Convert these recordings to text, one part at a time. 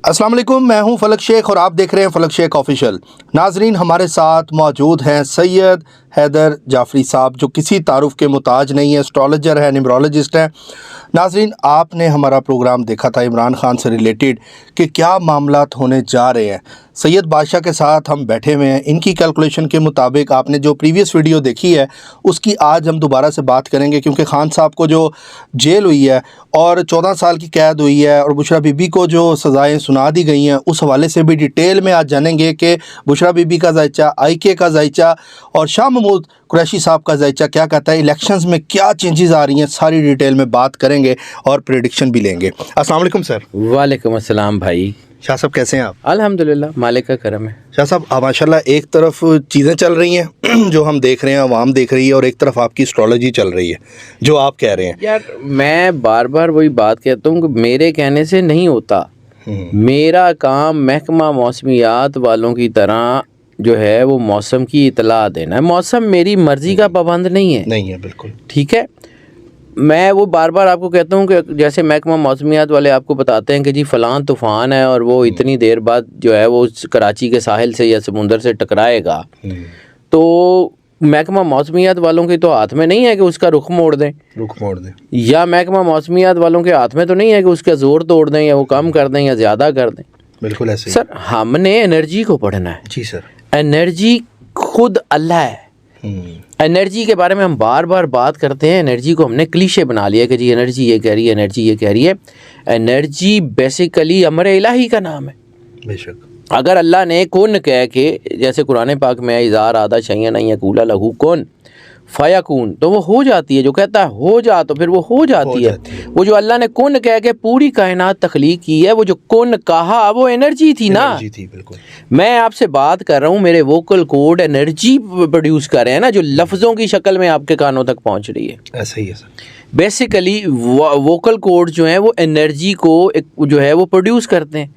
السلام علیکم، میں ہوں فلک شیخ اور آپ دیکھ رہے ہیں فلک شیخ آفیشیل۔ ناظرین، ہمارے ساتھ موجود ہیں سید حیدر جعفری صاحب، جو کسی تعارف کے محتاج نہیں ہے، اسٹرالوجر ہے، نیمرولوجسٹ ہیں۔ ناظرین، آپ نے ہمارا پروگرام دیکھا تھا عمران خان سے ریلیٹڈ کہ کیا معاملات ہونے جا رہے ہیں۔ سید بادشاہ کے ساتھ ہم بیٹھے ہوئے ہیں، ان کی کیلکولیشن کے مطابق آپ نے جو پریویس ویڈیو دیکھی ہے اس کی آج ہم دوبارہ سے بات کریں گے، کیونکہ خان صاحب کو جو جیل ہوئی ہے اور 14 سال کی قید ہوئی ہے اور بشریٰ بی بی کو جو سزائیں سنا دی گئی ہیں، اس حوالے سے بھی ڈیٹیل میں آج جانیں گے کہ بشریٰ بی بی کا ذائچہ، آئی کے کا ذائچہ اور شاہ محمود قریشی صاحب کا ذائچہ کیا کہتا ہے، الیکشنز میں کیا چینجز آ رہی ہیں، ساری ڈیٹیل میں بات کریں گے اور پریڈکشن بھی لیں گے۔ السلام علیکم سر۔ وعلیکم السلام بھائی۔ شاہ صاحب کیسے ہیں آپ؟ الحمدللہ، مالک کا کرم ہے۔ شاہ صاحب ماشاءاللہ ایک طرف چیزیں چل رہی ہیں جو ہم دیکھ رہے ہیں، عوام دیکھ رہی ہے، اور ایک طرف آپ کی اسٹرالوجی چل رہی ہے جو آپ کہہ رہے ہیں۔ یار میں بار بار وہی بات کہتا ہوں کہ میرے کہنے سے نہیں ہوتا، میرا کام محکمہ موسمیات والوں کی طرح جو ہے وہ موسم کی اطلاع دینا ہے۔ موسم میری مرضی کا پابند نہیں ہے، بالکل ٹھیک ہے۔ میں وہ بار بار آپ کو کہتا ہوں کہ جیسے محکمہ موسمیات والے آپ کو بتاتے ہیں کہ جی فلاں طوفان ہے اور وہ اتنی دیر بعد جو ہے وہ کراچی کے ساحل سے یا سمندر سے ٹکرائے گا، تو محکمہ موسمیات والوں کے تو ہاتھ میں نہیں ہے کہ اس کا رخ موڑ دیں، یا محکمہ موسمیات والوں کے ہاتھ میں تو نہیں ہے کہ اس کا زور توڑ دیں یا وہ کم کر دیں یا زیادہ کر دیں۔ بالکل ایسے سر ہم نے انرجی کو پڑھنا ہے۔ جی سر۔ انرجی خود اللہ ہے۔ انرجی کے بارے میں ہم بار بار بات کرتے ہیں، انرجی کو ہم نے کلیشے بنا لیا کہ جی انرجی یہ کہہ رہی ہے، انرجی یہ کہہ رہی ہے۔ انرجی بیسیکلی امر الہی کا نام ہے۔ بے شک۔ اگر اللہ نے کن کہہ کے، جیسے قرآن پاک میں اذا اراد شیئا ان یقول لہ کن فیکون، تو وہ ہو جاتی ہے، جو کہتا ہے ہو جا تو پھر وہ ہو جاتی ہے۔ وہ جو اللہ نے کن کہہ کے پوری کائنات تخلیق کی ہے، وہ جو کن کہا وہ انرجی تھی نا۔ بالکل۔ میں آپ سے بات کر رہا ہوں، میرے ووکل کوڈ انرجی پروڈیوس کر رہے ہیں نا، جو لفظوں کی شکل میں آپ کے کانوں تک پہنچ رہی ہے۔ ایسا ہی ہے سر۔ بیسیکلی ووکل کوڈ جو ہیں وہ انرجی کو جو ہے وہ پروڈیوس کرتے ہیں۔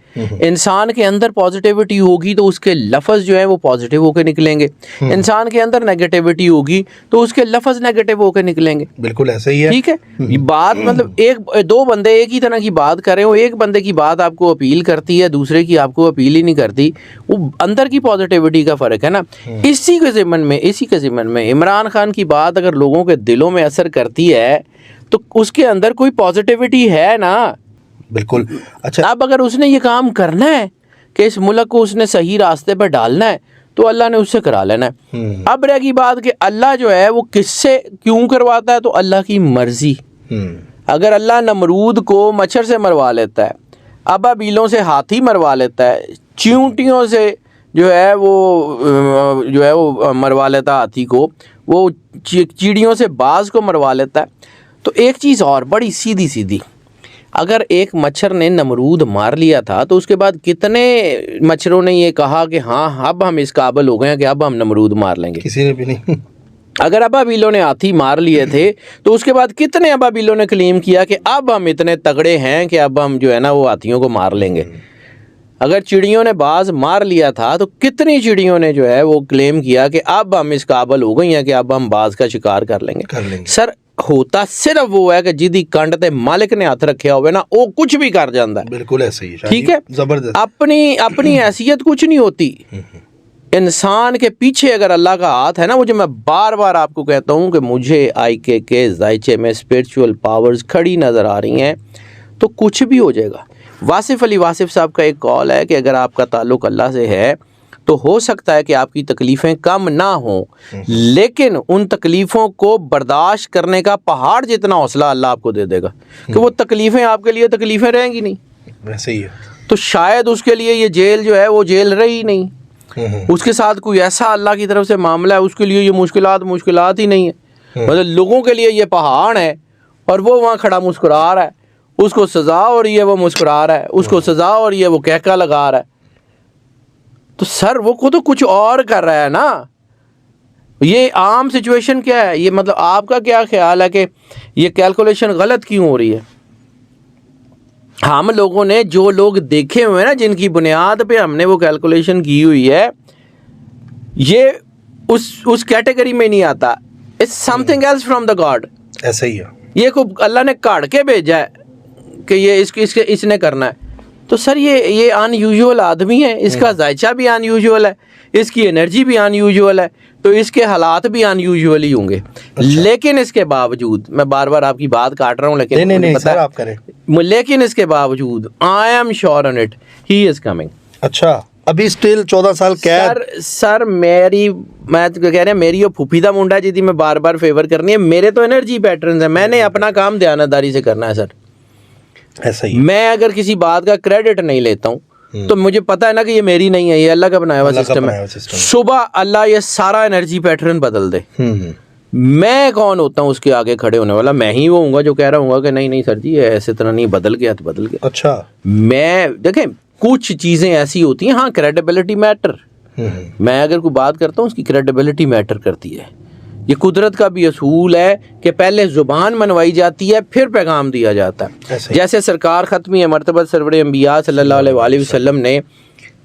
انسان کے اندر پازیٹیوٹی ہوگی تو اس کے لفظ جو ہیں وہ پازیٹیو ہو کے نکلیں گے، انسان کے اندر نیگیٹیوٹی ہوگی تو اس کے لفظ نیگیٹیو ہو کے نکلیں گے۔ بالکل ایسا ہی ہے، ٹھیک ہے۔ بات مطلب دو بندے ایک ہی طرح کی بات کر رہے ہو، ایک بندے کی بات آپ کو اپیل کرتی ہے، دوسرے کی آپ کو اپیل ہی نہیں کرتی، وہ اندر کی پازیٹیوٹی کا فرق ہے نا۔ اسی کے ضمن میں عمران خان کی بات اگر لوگوں کے دلوں میں اثر کرتی ہے تو اس کے اندر کوئی پازیٹیوٹی ہے نا۔ بالکل۔ اچھا، اب اگر اس نے یہ کام کرنا ہے کہ اس ملک کو اس نے صحیح راستے پر ڈالنا ہے تو اللہ نے اس سے کرا لینا ہے۔ اب رہ گئی بات کہ اللہ جو ہے وہ کس سے کیوں کرواتا ہے، تو اللہ کی مرضی۔ اگر اللہ نمرود کو مچھر سے مروا لیتا ہے، ابابیلوں سے ہاتھی مروا لیتا ہے، چیونٹیوں سے جو ہے وہ مروا لیتا ہے ہاتھی کو، وہ چیڑیوں سے باز کو مروا لیتا ہے، تو ایک چیز اور بڑی سیدھی، اگر ایک مچھر نے نمرود مار لیا تھا تو اس کے بعد کتنے مچھروں نے یہ کہا کہ ہاں اب ہم اس قابل ہو گئے ہیں کہ اب ہم نمرود مار لیں گے؟ کسی نے بھی نہیں۔ اگر ابابیلوں نے ہاتھی مار لیے تھے تو اس کے بعد کتنے ابابیلوں نے کلیم کیا کہ اب ہم اتنے تگڑے ہیں کہ اب ہم جو ہے نا وہ ہاتھیوں کو مار لیں گے؟ اگر چڑیوں نے باز مار لیا تھا تو کتنی چڑیوں نے جو ہے وہ کلیم کیا کہ اب ہم اس قابل ہو گئی ہیں کہ اب ہم باز کا شکار کر لیں گے؟ سر ہوتا صرف وہ ہے کہ جدی کنڈ تے مالک نے ہاتھ رکھیا ہوئے نا، وہ کچھ بھی کر جاندہ ہے۔ بالکل ایسا ہی ہے، ٹھیک ہے۔ زبردست۔ اپنی حیثیت کچھ نہیں ہوتی، انسان کے پیچھے اگر اللہ کا ہاتھ ہے نا، وہ جو میں بار بار آپ کو کہتا ہوں کہ مجھے آئی کے ذائچے میں اسپرچول پاورز کھڑی نظر آ رہی ہیں، تو کچھ بھی ہو جائے گا۔ واصف علی واصف صاحب کا ایک کال ہے کہ اگر آپ کا تعلق اللہ سے ہے تو ہو سکتا ہے کہ آپ کی تکلیفیں کم نہ ہوں، لیکن ان تکلیفوں کو برداشت کرنے کا پہاڑ جتنا حوصلہ اللہ آپ کو دے دے گا کہ وہ تکلیفیں آپ کے لیے تکلیفیں رہیں گی نہیں۔ ویسے ہی ہے۔ تو شاید اس کے لیے یہ جیل جو ہے وہ جیل رہی نہیں، اس کے ساتھ کوئی ایسا اللہ کی طرف سے معاملہ ہے، اس کے لیے یہ مشکلات ہی نہیں ہے۔ مطلب لوگوں کے لیے یہ پہاڑ ہے اور وہ وہاں کھڑا مسکرا رہا ہے، اس کو سزا ہو رہی ہے وہ مسکرا رہا ہے، اس کو سزا ہو رہی ہے وہ کہکا لگا رہا ہے۔ تو سر وہ کو تو کچھ اور کر رہا ہے نا۔ یہ عام سچویشن کیا ہے؟ یہ مطلب آپ کا کیا خیال ہے کہ یہ کیلکولیشن غلط کیوں ہو رہی ہے؟ ہم لوگوں نے جو لوگ دیکھے ہوئے ہیں نا، جن کی بنیاد پہ ہم نے وہ کیلکولیشن کی ہوئی ہے، یہ اس کیٹیگری میں نہیں آتا۔ It's something else from the God. ایسا ہی ہے، یہ کو اللہ نے کاٹ کے بھیجا ہے کہ یہ اس نے کرنا ہے۔ تو سر یہ ان یوزول آدمی ہے, اس کا ذائچہ بھی ان یوزول ہے, اس کی انرجی بھی ان یوزول ہے, تو اس کے حالات بھی ان یوزول ہی ہوں گے. لیکن اس کے باوجود, میں بار بار آپ کی بات کاٹ رہا ہوں, لیکن نہیں سر آپ کریں, لیکن اس کے باوجود I am sure on it he is coming. اچھا ابھی اسٹل 14 سال قید. سر میں تو کہہ رہا میری وہ پھوپھی دا منڈا جی میں بار بار فیور کرنی ہے, میرے تو انرجی پیٹرنز ہیں, میں نے اپنا کام دیانتداری سے کرنا ہے سر. ایسا ہی میں اگر کسی بات کا کریڈٹ نہیں لیتا ہوں تو مجھے پتا ہے نا کہ یہ میری نہیں ہے, یہ اللہ کا بنایا ہوا سسٹم ہے. صبح اللہ یہ سارا انرجی پیٹرن بدل دے, میں کون ہوتا ہوں اس کے آگے کھڑے ہونے والا؟ میں ہی وہ ہوں گا جو کہہ رہا ہوں گا کہ نہیں سر جی ایسے طرح نہیں, بدل گیا تو بدل گیا. اچھا میں دیکھیں کچھ چیزیں ایسی ہوتی ہیں, ہاں کریڈیبلٹی میٹر, میں اگر کوئی بات کرتا ہوں اس کی کریڈیبلٹی میٹر کرتی ہے. یہ قدرت کا بھی اصول ہے کہ پہلے زبان منوائی جاتی ہے پھر پیغام دیا جاتا ہے. جیسے سرکار ختمی مرتبہ سرور انبیاء صلی اللہ علیہ وآلہ وسلم نے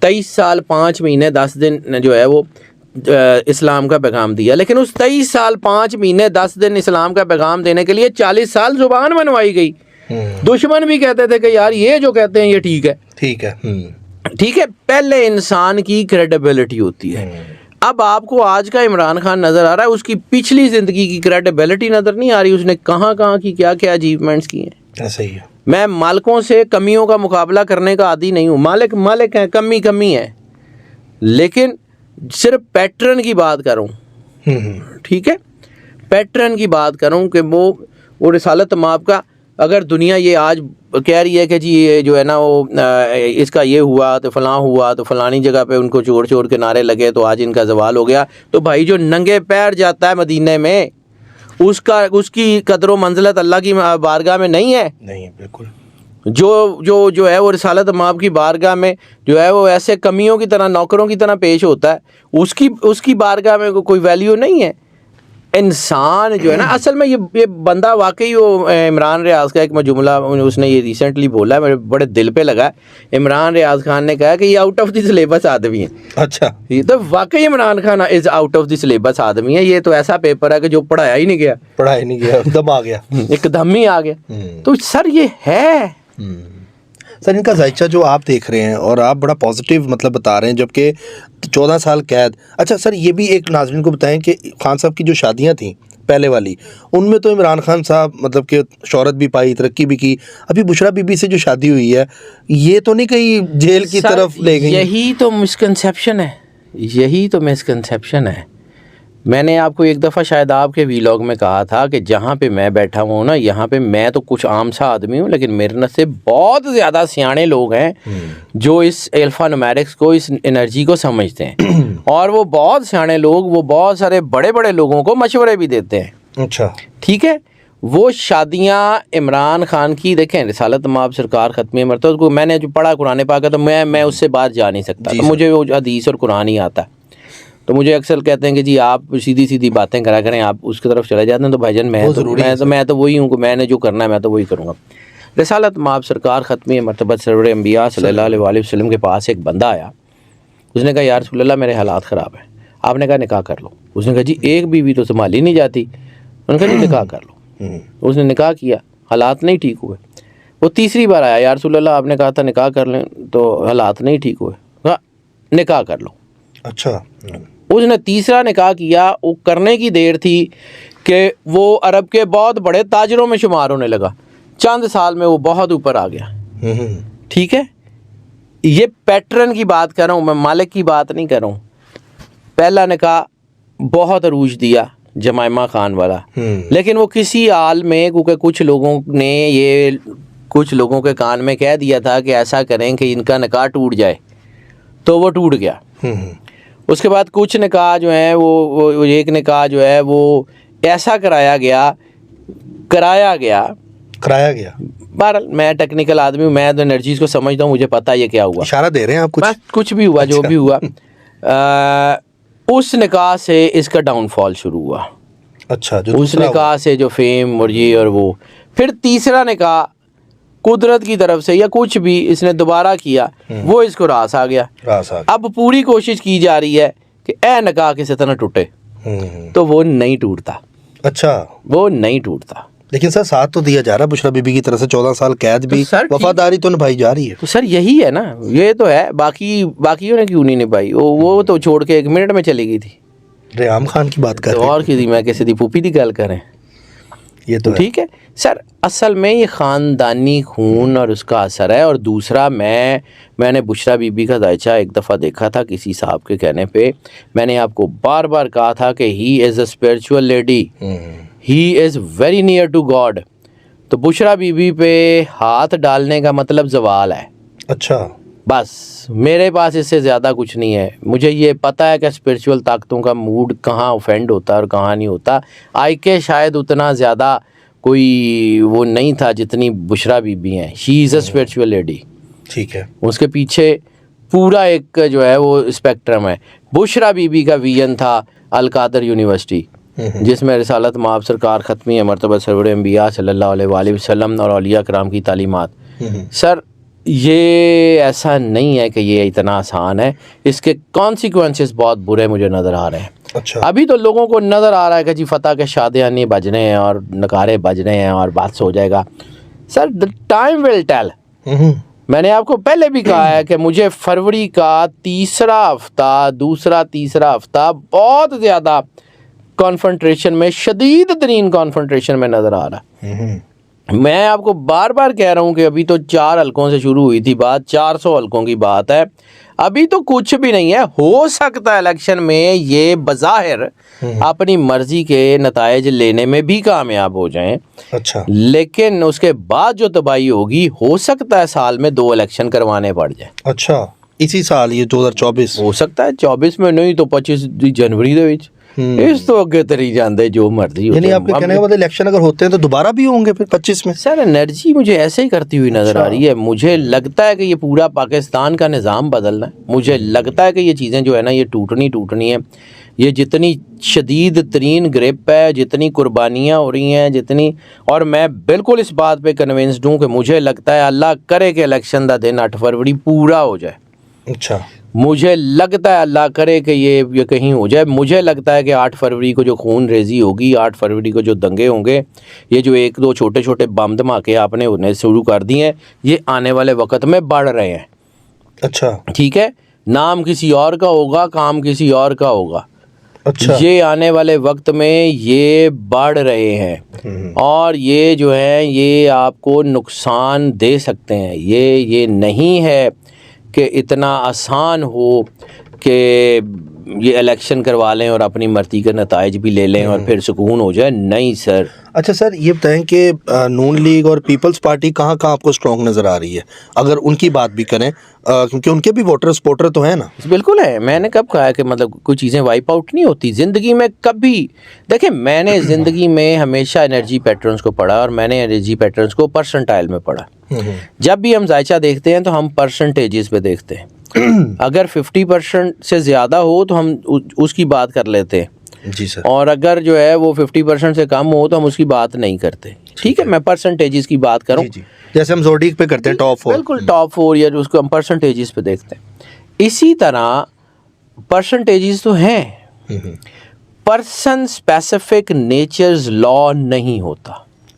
23 سال 5 مہینے 10 دن جو ہے وہ اسلام کا پیغام دیا, لیکن اس 23 سال 5 مہینے 10 دن اسلام کا پیغام دینے کے لیے 40 سال زبان منوائی گئی. دشمن بھی کہتے تھے کہ یار یہ جو کہتے ہیں یہ ٹھیک ہے, ٹھیک ہے. پہلے انسان کی کریڈیبلٹی ہوتی ہے. اب آپ کو آج کا عمران خان نظر آ رہا ہے, اس کی پچھلی زندگی کی کریڈیبلٹی نظر نہیں آ رہی, اس نے کہاں کی کیا اچیومنٹس کی ہیں. ایسا ہی ہے. میں مالکوں سے کمیوں کا مقابلہ کرنے کا عادی نہیں ہوں, مالک ہیں, کمی ہے, لیکن صرف پیٹرن کی بات کروں, ٹھیک ہے, پیٹرن کی بات کروں کہ وہ رسالت مآب کا اگر دنیا یہ آج کہہ رہی ہے کہ جی یہ جو ہے نا وہ اس کا یہ ہوا تو فلاں ہوا تو فلانی جگہ پہ ان کو چور کے نعرے لگے تو آج ان کا زوال ہو گیا, تو بھائی جو ننگے پیر جاتا ہے مدینے میں اس کی قدر و منزلت اللہ کی بارگاہ میں نہیں ہے. نہیں بالکل. جو ہے وہ رسالت مآب کی بارگاہ میں جو ہے وہ ایسے کمیوں کی طرح نوکروں کی طرح پیش ہوتا ہے, اس کی بارگاہ میں کوئی ویلیو نہیں ہے. انسان جو ہے نا اصل میں یہ بندہ واقعی وہ عمران ریاض کا ایک جملہ اس نے یہ ریسنٹلی بولا ہے, میرے بڑے دل پہ لگا. عمران ریاض خان نے کہا کہ یہ آؤٹ آف دی سلیبس آدمی ہے. اچھا, یہ تو واقعی Imran Khan is out of the syllabus آدمی ہے. یہ تو ایسا پیپر ہے کہ جو پڑھایا ہی نہیں گیا, دم آ گیا, ایک دم ہی آ گیا. تو سر یہ ہے سر ان کا ذائچہ جو آپ دیکھ رہے ہیں اور آپ بڑا پازیٹیو مطلب بتا رہے ہیں, جبکہ 14 سال قید. اچھا سر یہ بھی ایک ناظرین کو بتائیں کہ خان صاحب کی جو شادیاں تھیں پہلے والی, ان میں تو عمران خان صاحب مطلب کہ شہرت بھی پائی, ترقی بھی کی. ابھی بشرا بی بی سے جو شادی ہوئی ہے یہ تو نہیں کہیں جیل کی طرف لے گئی؟ یہی تو مسکنسیپشن ہے. میں نے آپ کو ایک دفعہ شاید آپ کے ویلاگ میں کہا تھا کہ جہاں پہ میں بیٹھا ہوں نا, یہاں پہ میں تو کچھ عام سا آدمی ہوں, لیکن میرے نزد سے بہت زیادہ سیانے لوگ ہیں جو اس الفا نومیرکس کو, اس انرجی کو سمجھتے ہیں, اور وہ بہت سیانے لوگ وہ بہت سارے بڑے لوگوں کو مشورے بھی دیتے ہیں. اچھا ٹھیک ہے. وہ شادیاں عمران خان کی دیکھیں, رسالت مآب سرکار ختمی مرتبہ کو میں نے جو پڑھا قرآن پاک کا, تو میں اس سے باہر جا نہیں سکتا, تو مجھے وہ حدیث اور قرآن ہی آتا ہے. تو مجھے اکثر کہتے ہیں کہ جی آپ سیدھی باتیں کرا کریں, آپ اس کی طرف چلے جاتے ہیں. تو بھائی جان میں تو وہی ہوں کہ میں نے جو کرنا ہے میں تو وہی کروں گا. رسالت مآب سرکار ختمی مرتبہ سرور انبیاء صلی اللہ علیہ وآلہ وسلم کے پاس ایک بندہ آیا. اس نے کہا یا رسول اللہ میرے حالات خراب ہیں. آپ نے کہا نکاح کر لو. اس نے کہا جی ایک بیوی تو سنبھالی نہیں جاتی. انہوں نے کہا جی نکاح کر لو. اس نے نکاح کیا, حالات نہیں ٹھیک ہوئے. وہ تیسری بار آیا, یا رسول اللہ آپ نے کہا تھا نکاح کر لیں تو حالات نہیں ٹھیک ہوئے, کہا نکاح کر لو. اچھا. اس نے تیسرا نکاح کیا. وہ کرنے کی دیر تھی کہ وہ عرب کے بہت بڑے تاجروں میں شمار ہونے لگا. چند سال میں وہ بہت اوپر آ گیا. ٹھیک ہے. یہ پیٹرن کی بات کر رہا ہوں, میں مالک کی بات نہیں کر رہا ہوں. پہلا نکاح بہت عروج دیا جمائمہ خان والا, لیکن وہ کسی حال میں, کیونکہ کچھ لوگوں کے کان میں کہہ دیا تھا کہ ایسا کریں کہ ان کا نکاح ٹوٹ جائے, تو وہ ٹوٹ گیا. اس کے بعد کچھ نکاح جو ہیں وہ ایک نکاح جو ہے وہ ایسا کرایا گیا. بہرحال میں ٹیکنیکل آدمی ہوں, میں تو انرجیز کو سمجھتا ہوں, مجھے پتہ یہ کیا ہوا. اشارہ دے رہے ہیں آپ کچھ بھی ہوا, جو بھی ہوا, اس نکاح سے اس کا ڈاؤن فال شروع ہوا. اچھا. اس نکاح سے جو فیم اور یہ اور وہ, پھر تیسرا نکاح قدرت کی طرف سے یا کچھ بھی اس نے دوبارہ کیا, وہ اس کو راس آ گیا. اب پوری کوشش کی جا رہی ہے کہ اے نکاح کسی طرح ٹوٹے, تو وہ نہیں ٹوٹتا. اچھا. وہ نہیں ٹوٹتا. لیکن سر ساتھ تو دیا جا رہا ہے بشرا بی بی کی طرف سے، 14 سال قید بھی، تو سر وفاداری تو نبھائی جا رہی ہے. تو سر یہی ہے نا، یہ تو ہے. باقیوں نے کیوں نہیں نبھائی؟ وہ تو چھوڑ کے 1 منٹ میں چلی گئی تھی. ریحام خان کی بات کر تو رہے اور کسی میں کسی دی پھوپھی دی گل کریں. یہ تو ہے. ٹھیک ہے سر، اصل میں یہ خاندانی خون اور اس کا اثر ہے. اور دوسرا میں نے بشرا بی بی کا دائچہ ایک دفعہ دیکھا تھا کسی صاحب کے کہنے پہ. میں نے آپ کو بار بار کہا تھا کہ he is a spiritual lady, he is very near to God. تو بشرا بی بی پہ ہاتھ ڈالنے کا مطلب زوال ہے. اچھا. بس میرے پاس اس سے زیادہ کچھ نہیں ہے. مجھے یہ پتہ ہے کہ اسپرچول طاقتوں کا موڈ کہاں اوفینڈ ہوتا ہے اور کہاں نہیں ہوتا. آئی کے شاید اتنا زیادہ کوئی وہ نہیں تھا جتنی بشرا بی بی ہیں. شی از اے اسپرچول لیڈی. ٹھیک ہے. اس کے پیچھے پورا ایک جو ہے وہ اسپیکٹرم ہے. بشرا بی بی کا ویژن تھا القادر یونیورسٹی، جس میں رسالت مآب سرکار ختمی مرتبہ سرور انبیاء صلی اللہ علیہ وآلہ وسلم اور اولیاء کرام کی تعلیمات. سر یہ ایسا نہیں ہے کہ یہ اتنا آسان ہے. اس کے کانسیکوینسز بہت برے مجھے نظر آ رہے ہیں. اچھا. ابھی تو لوگوں کو نظر آ رہا ہے کہ جی فتح کے شادیاں بجنے ہیں اور نکارے بجنے ہیں اور بات ہو جائے گا. Sir time will tell. میں نے آپ کو پہلے بھی کہا ہے کہ مجھے فروری کا تیسرا ہفتہ بہت زیادہ کانفرنٹریشن میں، شدید ترین کانفرنٹریشن میں نظر آ رہا ہے. میں آپ کو بار بار کہہ رہا ہوں کہ ابھی تو 4 حلقوں سے شروع ہوئی تھی بات، 400 حلقوں کی بات ہے. ابھی تو کچھ بھی نہیں ہے. ہو سکتا ہے الیکشن میں یہ بظاہر اپنی مرضی کے نتائج لینے میں بھی کامیاب ہو جائیں. اچھا. لیکن اس کے بعد جو تباہی ہوگی، ہو سکتا ہے سال میں 2 الیکشن کروانے پڑ جائیں. اچھا. اسی سال یہ 2024 ہو سکتا ہے 24 میں نہیں تو 25 جنوری دے وچ. اس تو اگے تری جاندے جو مرضی ہو. یعنی آپ کے کہنے کا مطلب الیکشن اگر ہوتے ہیں تو دوبارہ بھی ہوں گے پھر 25 میں؟ سر انرجی مجھے ایسے ہی کرتی ہوئی نظر آ رہی ہے. مجھے لگتا ہے کہ یہ پورا پاکستان کا نظام بدلنا ہے. مجھے لگتا ہے کہ یہ چیزیں جو ہے نا یہ ٹوٹنی ہیں. یہ جتنی شدید ترین گرپ ہے، جتنی قربانیاں ہو رہی ہیں، جتنی، اور میں بالکل اس بات پہ کنونسڈ ہوں کہ مجھے لگتا ہے اللہ کرے کہ الیکشن دا دن 8 فروری پورا ہو جائے. اچھا. مجھے لگتا ہے اللہ کرے کہ یہ کہیں ہو جائے. مجھے لگتا ہے کہ 8 فروری کو جو خون ریزی ہوگی، 8 فروری کو جو دنگے ہوں گے، یہ جو 1-2 چھوٹے بم دھماکے آپ نے ہونے شروع کر دیے ہیں، یہ آنے والے وقت میں بڑھ رہے ہیں. اچھا. ٹھیک ہے. نام کسی اور کا ہوگا، کام کسی اور کا ہوگا. اچھا. یہ آنے والے وقت میں یہ بڑھ رہے ہیں اور یہ جو ہے یہ آپ کو نقصان دے سکتے ہیں. یہ نہیں ہے کہ اتنا آسان ہو کہ یہ الیکشن کروا لیں اور اپنی مرضی کے نتائج بھی لے لیں اور پھر سکون ہو جائے. نہیں سر. اچھا سر، یہ بتائیں کہ نون لیگ اور پیپلز پارٹی کہاں آپ کو اسٹرانگ نظر آ رہی ہے اگر ان کی بات بھی کریں، کیونکہ ان کے بھی ووٹر سپورٹر تو ہیں نا؟ بالکل ہے. میں نے کب کہا ہے کہ مطلب کوئی چیزیں وائپ آؤٹ نہیں ہوتی زندگی میں کبھی. دیکھیں میں نے زندگی میں ہمیشہ انرجی پیٹرنز کو پڑھا اور میں نے انرجی پیٹرنز کو پرسنٹائل میں پڑھا. جب بھی ہم ذائچہ دیکھتے ہیں تو ہم پرسنٹیجز پہ دیکھتے ہیں. اگر 50% سے زیادہ ہو تو ہم اس کی بات کر لیتے ہیں. جی سر. اور اگر جو ہے وہ 50% سے کم ہو تو ہم اس کی بات نہیں کرتے. ٹھیک ہے. میں پرسنٹیجز کی بات کروں. جی. جیسے ہم زوڈیک پہ کرتے ہیں ٹاپ 4. بالکل ٹاپ 4 یا اس کو ہم پرسنٹیجز پہ دیکھتے ہیں. اسی طرح پرسنٹیجز تو ہیں، پرسن اسپیسیفک نیچرز لا نہیں ہوتا.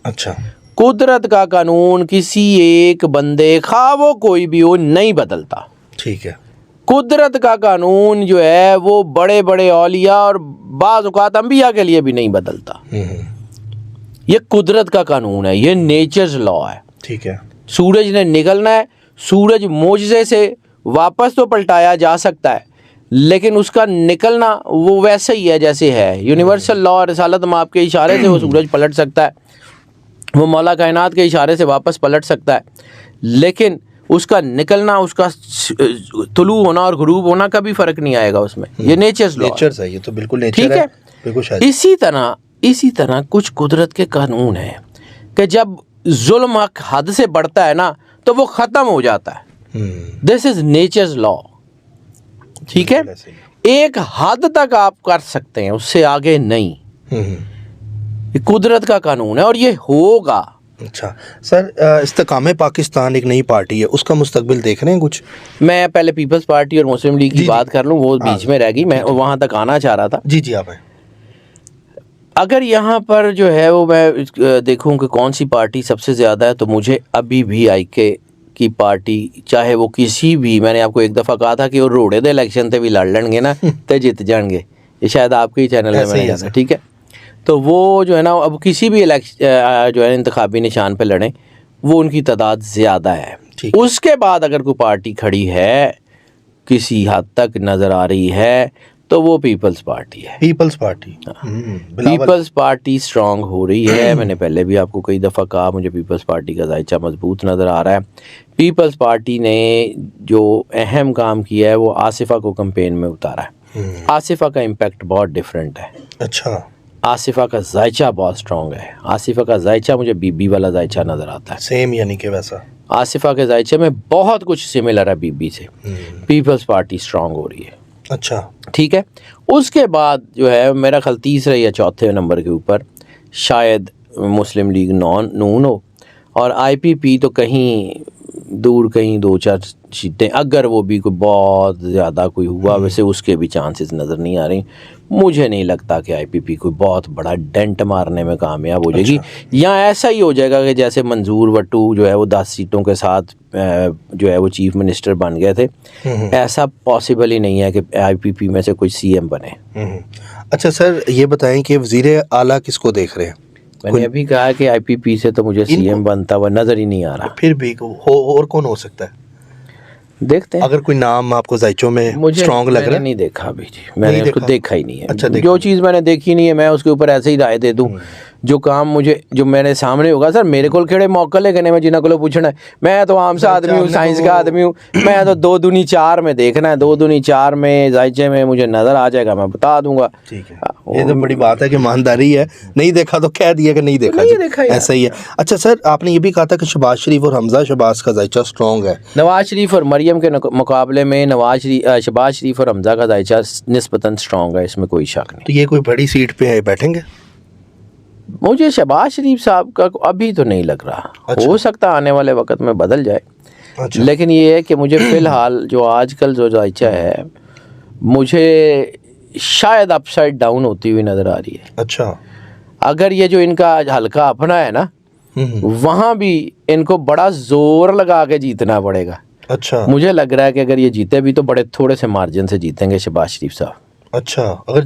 اچھا. قدرت کا قانون کسی ایک بندے خواہ وہ کوئی بھی ہو نہیں بدلتا. ٹھیک ہے. قدرت کا قانون جو ہے وہ بڑے اولیاء اور بعض اوقات انبیاء کے لیے بھی نہیں بدلتا. یہ قدرت کا قانون ہے، یہ نیچرز لا ہے. ٹھیک ہے. سورج نے نکلنا ہے، سورج معجزے سے واپس تو پلٹایا جا سکتا ہے لیکن اس کا نکلنا وہ ویسے ہی ہے جیسے ہے. یونیورسل لا رسالت مآب کے اشارے سے وہ سورج پلٹ سکتا ہے، وہ مولا کائنات کے اشارے سے واپس پلٹ سکتا ہے، لیکن اس کا نکلنا، اس کا طلوع ہونا اور غروب ہونا کا بھی فرق نہیں آئے گا اس میں. یہ نیچرز لا ہے. یہ تو بالکل نیچر ٹھیک ہے. ہے. بالکل شاید. اسی طرح کچھ قدرت کے قانون ہیں کہ جب ظلم حد سے بڑھتا ہے نا تو وہ ختم ہو جاتا ہے. دس از نیچرز لا. ٹھیک ہے. ایک حد تک آپ کر سکتے ہیں، اس سے آگے نہیں. یہ قدرت کا قانون ہے اور یہ ہوگا. اچھا سر، استحکام پاکستان ایک نئی پارٹی ہے، اس کا مستقبل دیکھ رہے ہیں کچھ؟ میں پہلے پیپلز پارٹی اور مسلم لیگ کی بات کر لوں، وہ بیچ میں رہ گئی. میں وہاں تک آنا چاہ رہا تھا. جی آپ ہیں. اگر یہاں پر جو ہے وہ میں دیکھوں کہ کون سی پارٹی سب سے زیادہ ہے، تو مجھے ابھی بھی آئی کے کی پارٹی، چاہے وہ کسی بھی، میں نے آپ کو ایک دفعہ کہا تھا کہ وہ روڑے دے الیکشن تے بھی لڑ لیں گے نا تے جیت جان گے، یہ شاید آپ کے ہی چینل میں نے کہا تھا، ٹھیک ہے. تو وہ جو ہے نا اب کسی بھی جو ہے انتخابی نشان پہ لڑیں، وہ ان کی تعداد زیادہ ہے. اس کے بعد اگر کوئی پارٹی کھڑی ہے کسی حد تک نظر آ رہی ہے تو وہ پیپلز پارٹی ہے. Peoples Party, Peoples Party strong ہو رہی ہے. میں نے پہلے بھی آپ کو کئی دفعہ کہا مجھے پیپلز پارٹی کا ذائچہ مضبوط نظر آ رہا ہے. پیپلز پارٹی نے جو اہم کام کیا ہے وہ آصفہ کو کمپین میں اتارا ہے. آصفہ کا امپیکٹ بہت ڈیفرنٹ ہے. اچھا. آصفہ کا ذائچہ بہت اسٹرانگ ہے. آصفہ کا ذائچہ مجھے بی بی والا ذائچہ نظر آتا ہے. سیم یعنی کہ ویسا آصفہ کے ذائچے میں بہت کچھ سملر ہے بی بی سے. پیپلز پارٹی اسٹرانگ ہو رہی ہے. اچھا ٹھیک ہے. اس کے بعد جو ہے میرا خیال تیسرے یا چوتھے نمبر کے اوپر شاید مسلم لیگ نون ہو، اور آئی پی پی تو کہیں دور، کہیں 2-4 سیٹیں، اگر وہ بھی کوئی بہت زیادہ کوئی ہوا، ویسے اس کے بھی چانسز نظر نہیں آ رہی. مجھے نہیں لگتا کہ آئی پی پی کوئی بہت بڑا ڈینٹ مارنے میں کامیاب ہو جائے گی. یا ایسا ہی ہو جائے گا کہ جیسے منظور وٹو جو ہے وہ 10 سیٹوں کے ساتھ جو ہے وہ چیف منسٹر بن گئے تھے، ایسا پاسبل ہی نہیں ہے کہ آئی پی پی میں سے کوئی سی ایم بنے. اچھا سر، یہ بتائیں کہ وزیر اعلیٰ کس کو دیکھ رہے ہیں؟ میں نے ابھی کہا کہ آئی پی پی سے تو مجھے سی ایم بنتا ہوا نظر ہی نہیں آ رہا. پھر بھی اور کون ہو سکتا ہے؟ دیکھتے ہیں. اگر کوئی نام آپ کو ذائچوں میں اسٹرانگ لگ رہا ہے؟ میں نے نہیں دیکھا ابھی جی، میں نے اس کو دیکھا ہی نہیں ہے. اچھا، جو چیز میں نے دیکھی نہیں ہے میں اس کے اوپر ایسے ہی رائے دے دوں. جو کام مجھے جو میرے سامنے ہوگا، سر میرے کو کھڑے موقع لے کے میں جنہوں کو پوچھنا ہے، میں تو عام سا آدمی ہوں، سائنس کا آدمی ہوں، میں تو 2 دونی 4 میں دیکھنا ہے. 2 دونی 4 میں ذائچے میں مجھے نظر آ جائے گا، میں بتا دوں گا. ٹھیک ہے، یہ تو بڑی بات ہے کہ ایمانداری ہے. نہیں دیکھا تو کہہ دیا کہ نہیں دیکھا، ایسا ہی ہے. اچھا سر، آپ نے یہ بھی کہا تھا کہ شہباز شریف اور حمزہ شہباز کا ذائچہ اسٹرانگ ہے. نواز شریف اور مریم کے مقابلے میں شہباز شریف اور حمزہ کا ذائچہ نسبتاً اسٹرانگ ہے، اس میں کوئی شک نہیں. تو یہ کوئی بڑی سیٹ پہ بیٹھیں گے؟ مجھے شہباز شریف صاحب کا ابھی تو نہیں لگ رہا. ہو سکتا آنے والے وقت میں بدل جائے. لیکن یہ ہے کہ مجھے فی الحال جو آج کل جو ذائچہ ہے مجھے شاید اپ سائڈ ڈاؤن ہوتی ہوئی نظر آ رہی ہے. اچھا. اگر یہ جو ان کا حلقہ اپنا ہے نا، وہاں بھی ان کو بڑا زور لگا کے جیتنا پڑے گا. اچھا. مجھے لگ رہا ہے کہ اگر یہ جیتے بھی تو بڑے تھوڑے سے مارجن سے جیتیں گے شہباز شریف صاحب. اچھا، اگر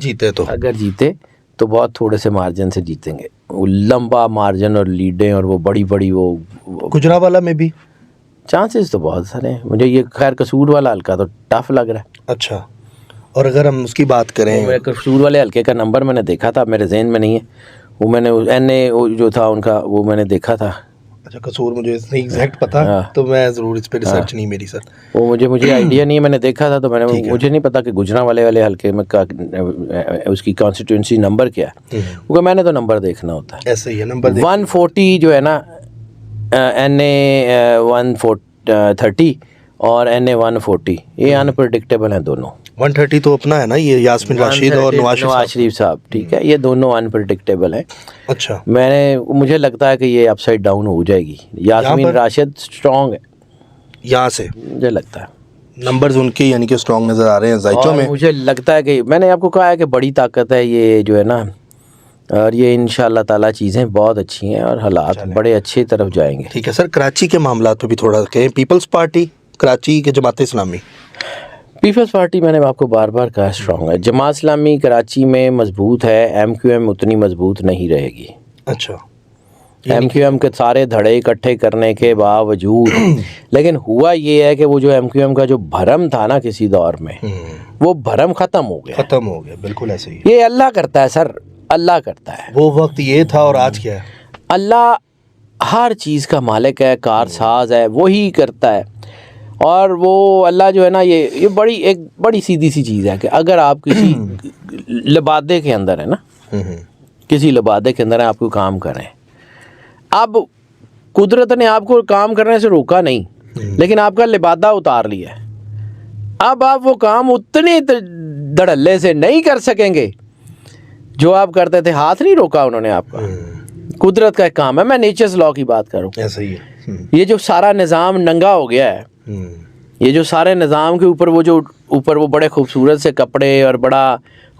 جیتے تو بہت تھوڑے سے مارجن سے جیتیں گے. وہ لمبا مارجن اور لیڈیں اور وہ بڑی وہ گجرانوالہ میں بھی چانسز تو بہت سارے ہیں. مجھے یہ خیر قصور والا حلقہ تو ٹف لگ رہا ہے. اچھا. اور اگر ہم اس کی بات کریں، قصور والے حلقے کا نمبر میں نے دیکھا تھا، میرے ذہن میں نہیں ہے وہ، میں نے این اے جو تھا ان کا وہ میں نے دیکھا تھا. اچھا، قصور مجھے نہیں ایگزیکٹ پتا، تو میں ضرور اس پہ ریسرچ نہیں میری سر. وہ مجھے آئیڈیا نہیں ہے، میں نے دیکھا تھا تو میں نے مجھے نہیں پتا کہ گجرانوالے والے حلقے میں اس کی کانسٹیٹوئنسی نمبر کیا ہے، کیونکہ میں نے تو نمبر دیکھنا ہوتا ہے. ایسے ہی ہے نمبر 140 جو ہے نا، این اے 130 اور این اے 140 یہ انپریڈکٹیبل ہیں دونوں. 130 تو اپنا ہے نا، یہ یاسمین راشد اور نواز شریف صاحب. ٹھیک ہے، یہ دونوں انپریڈکٹیبل ہیں. اچھا. مجھے لگتا ہے کہ یہ اپ سائڈ ڈاؤن ہو جائے گی. یاسمین راشد اسٹرانگ ہے یہاں سے، مجھے لگتا ہے نمبرز ان کے یعنی کہ اسٹرانگ نظر آ رہے ہیں ذائچوں میں. مجھے لگتا ہے کہ میں نے آپ کو کہا ہے کہ بڑی طاقت ہے یہ جو ہے نا، اور یہ انشاءاللہ تعالیٰ چیزیں بہت اچھی ہیں اور حالات بڑے اچھے طرف جائیں گے. ٹھیک ہے سر، کراچی کے معاملات پہ بھی تھوڑا کہیں. پیپلز پارٹی کراچی کے جماعت اسلامی، پیپلز پارٹی میں نے آپ کو بار بار کہا اسٹرانگ ہے. جماعت اسلامی کراچی میں مضبوط ہے، ایم کیو ایم اتنی مضبوط نہیں رہے گی. اچھا. ایم کیو ایم کے سارے دھڑے اکٹھے کرنے کے باوجود لیکن ہوا یہ ہے کہ وہ جو ایم کیو ایم کا جو بھرم تھا نا کسی دور میں، وہ بھرم ختم ہو گیا. بالکل ایسے ہی. یہ اللہ کرتا ہے سر، اللہ کرتا ہے. وہ وقت یہ تھا اور آج کیا ہے؟ اللہ ہر چیز کا مالک ہے، کارساز ہے، وہی کرتا ہے. اور وہ اللہ جو ہے نا، یہ ایک بڑی سیدھی سی چیز ہے کہ اگر آپ کسی لبادے کے اندر ہے نا، کسی لبادے کے اندر آپ کو کام کریں، اب قدرت نے آپ کو کام کرنے سے روکا نہیں، لیکن آپ کا لبادہ اتار لیا ہے. اب آپ وہ کام اتنے دھڑلے سے نہیں کر سکیں گے جو آپ کرتے تھے. ہاتھ نہیں روکا انہوں نے آپ کا، قدرت کا ایک کام ہے. میں نیچرز لاء کی بات کروں. ایسا ہی ہے. یہ جو سارا نظام ننگا ہو گیا ہے، یہ جو سارے نظام کے اوپر وہ بڑے خوبصورت سے کپڑے اور بڑا